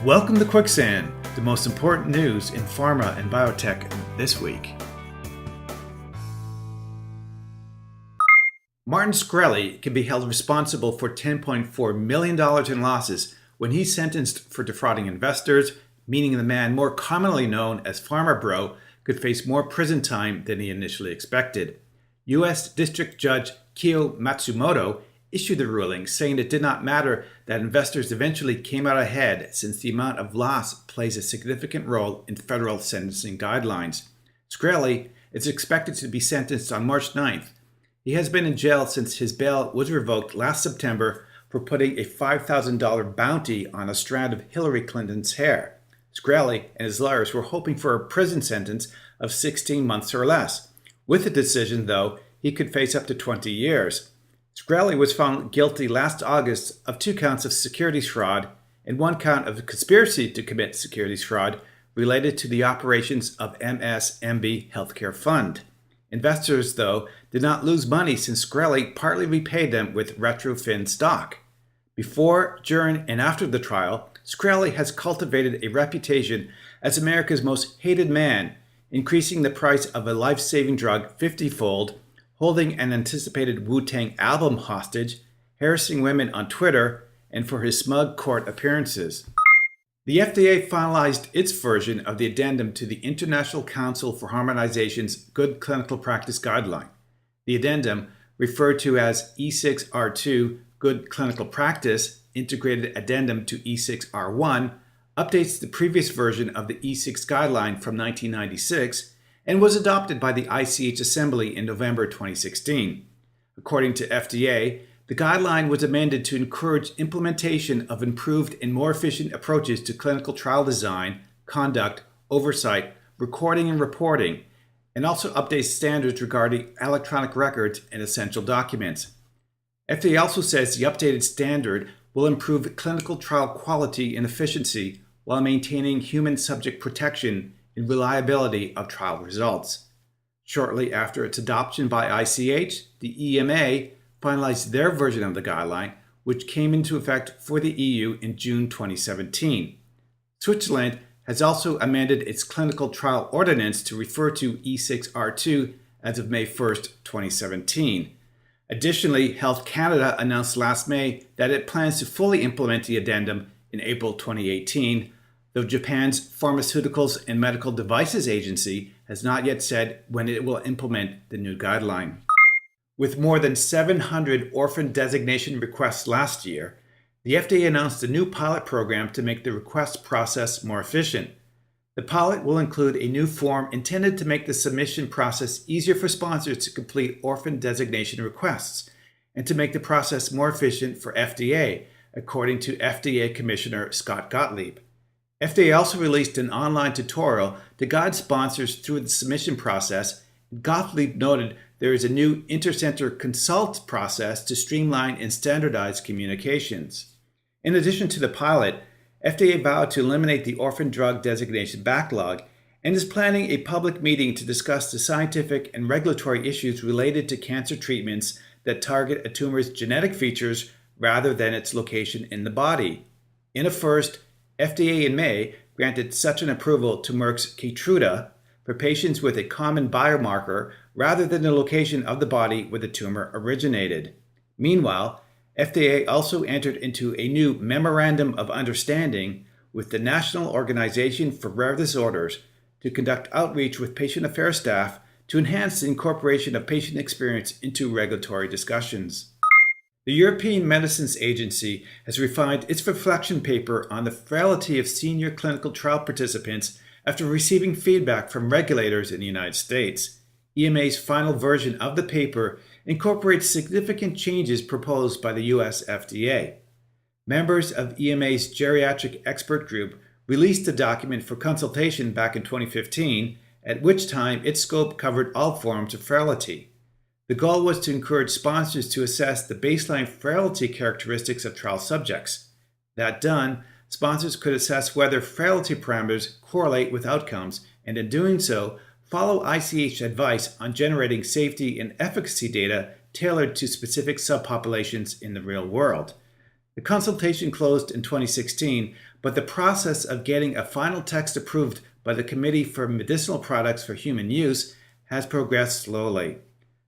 Welcome to Quicksand, the most important news in pharma and biotech this week. Martin Shkreli can be held responsible for $10.4 million in losses when he's sentenced for defrauding investors, meaning the man more commonly known as Pharma Bro could face more prison time than he initially expected. U.S. District Judge Kyo Matsumoto issued the ruling, saying it did not matter that investors eventually came out ahead since the amount of loss plays a significant role in federal sentencing guidelines. Shkreli is expected to be sentenced on March 9th. He has been in jail since his bail was revoked last September for putting a $5,000 bounty on a strand of Hillary Clinton's hair. Shkreli and his lawyers were hoping for a prison sentence of 16 months or less. With the decision, though, he could face up to 20 years. Shkreli was found guilty last August of 2 counts of securities fraud and 1 count of conspiracy to commit securities fraud related to the operations of MSMB Healthcare Fund. Investors, though, did not lose money since Shkreli partly repaid them with Retrofin stock. Before, during, and after the trial, Shkreli has cultivated a reputation as America's most hated man, increasing the price of a life-saving drug 50-fold, holding an anticipated Wu-Tang album hostage, harassing women on Twitter, and for his smug court appearances. The FDA finalized its version of the addendum to the International Council for Harmonization's Good Clinical Practice Guideline. The addendum, referred to as E6R2 Good Clinical Practice, Integrated Addendum to E6R1, updates the previous version of the E6 guideline from 1996 and was adopted by the ICH Assembly in November 2016. According to FDA, the guideline was amended to encourage implementation of improved and more efficient approaches to clinical trial design, conduct, oversight, recording and reporting, and also updates standards regarding electronic records and essential documents. FDA also says the updated standard will improve clinical trial quality and efficiency while maintaining human subject protection and reliability of trial results. Shortly after its adoption by ICH, the EMA finalized their version of the guideline, which came into effect for the EU in June 2017. Switzerland has also amended its clinical trial ordinance to refer to E6R2 as of May 1, 2017. Additionally, Health Canada announced last May that it plans to fully implement the addendum in April 2018, though Japan's Pharmaceuticals and Medical Devices Agency has not yet said when it will implement the new guideline. With more than 700 orphan designation requests last year, the FDA announced a new pilot program to make the request process more efficient. The pilot will include a new form intended to make the submission process easier for sponsors to complete orphan designation requests and to make the process more efficient for FDA, according to FDA Commissioner Scott Gottlieb. FDA also released an online tutorial to guide sponsors through the submission process. Gottlieb noted there is a new inter-center consult process to streamline and standardize communications. In addition to the pilot, FDA vowed to eliminate the orphan drug designation backlog and is planning a public meeting to discuss the scientific and regulatory issues related to cancer treatments that target a tumor's genetic features rather than its location in the body. In a first, FDA in May granted such an approval to Merck's Keytruda for patients with a common biomarker rather than the location of the body where the tumor originated. Meanwhile, FDA also entered into a new Memorandum of Understanding with the National Organization for Rare Disorders to conduct outreach with patient affairs staff to enhance the incorporation of patient experience into regulatory discussions. The European Medicines Agency has refined its reflection paper on the frailty of senior clinical trial participants after receiving feedback from regulators in the United States. EMA's final version of the paper incorporates significant changes proposed by the US FDA. Members of EMA's geriatric expert group released the document for consultation back in 2015, at which time its scope covered all forms of frailty. The goal was to encourage sponsors to assess the baseline frailty characteristics of trial subjects. That done, sponsors could assess whether frailty parameters correlate with outcomes, and in doing so, follow ICH advice on generating safety and efficacy data tailored to specific subpopulations in the real world. The consultation closed in 2016, but the process of getting a final text approved by the Committee for Medicinal Products for Human Use has progressed slowly.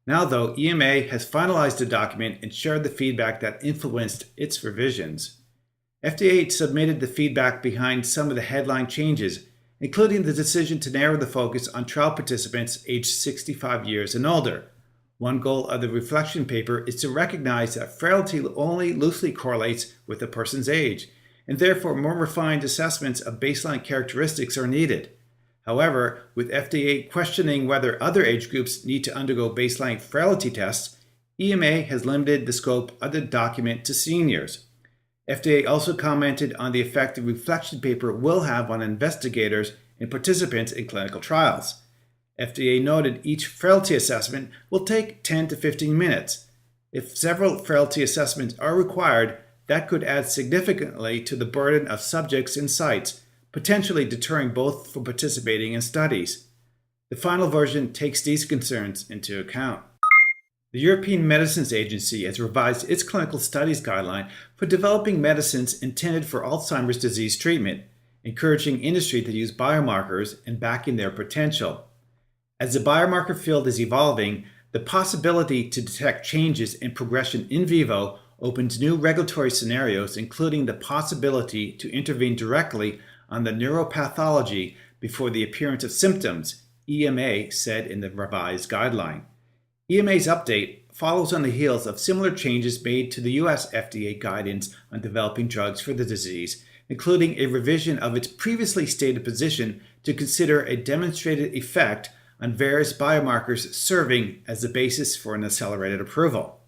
Now, though, EMA has finalized the document and shared the feedback that influenced its revisions. FDA submitted the feedback behind some of the headline changes, including the decision to narrow the focus on trial participants aged 65 years and older. One goal of the reflection paper is to recognize that frailty only loosely correlates with a person's age, and therefore more refined assessments of baseline characteristics are needed. However, with FDA questioning whether other age groups need to undergo baseline frailty tests, EMA has limited the scope of the document to seniors. FDA also commented on the effect the reflection paper will have on investigators and participants in clinical trials. FDA noted each frailty assessment will take 10 to 15 minutes. If several frailty assessments are required, that could add significantly to the burden of subjects and sites, potentially deterring both from participating in studies. The final version takes these concerns into account. The European Medicines Agency has revised its clinical studies guideline for developing medicines intended for Alzheimer's disease treatment, encouraging industry to use biomarkers and backing their potential. As the biomarker field is evolving, the possibility to detect changes in progression in vivo opens new regulatory scenarios, including the possibility to intervene directly on the neuropathology before the appearance of symptoms, EMA said in the revised guideline. EMA's update follows on the heels of similar changes made to the US FDA guidance on developing drugs for the disease, including a revision of its previously stated position to consider a demonstrated effect on various biomarkers serving as the basis for an accelerated approval.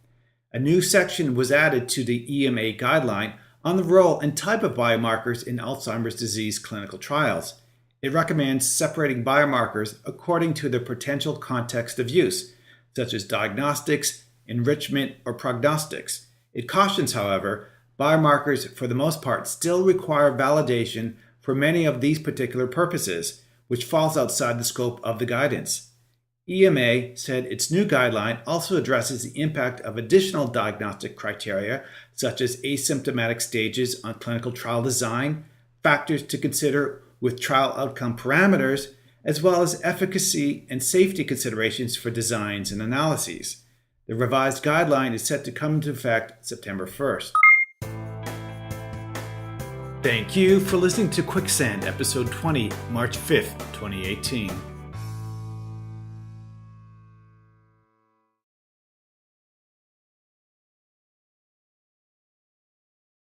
A new section was added to the EMA guideline on the role and type of biomarkers in Alzheimer's disease clinical trials. It recommends separating biomarkers according to their potential context of use, such as diagnostics, enrichment, or prognostics. It cautions, however, biomarkers for the most part still require validation for many of these particular purposes, which falls outside the scope of the guidance. EMA said its new guideline also addresses the impact of additional diagnostic criteria, such as asymptomatic stages on clinical trial design, factors to consider with trial outcome parameters, as well as efficacy and safety considerations for designs and analyses. The revised guideline is set to come into effect September 1st. Thank you for listening to Quicksand, episode 20, March 5th, 2018.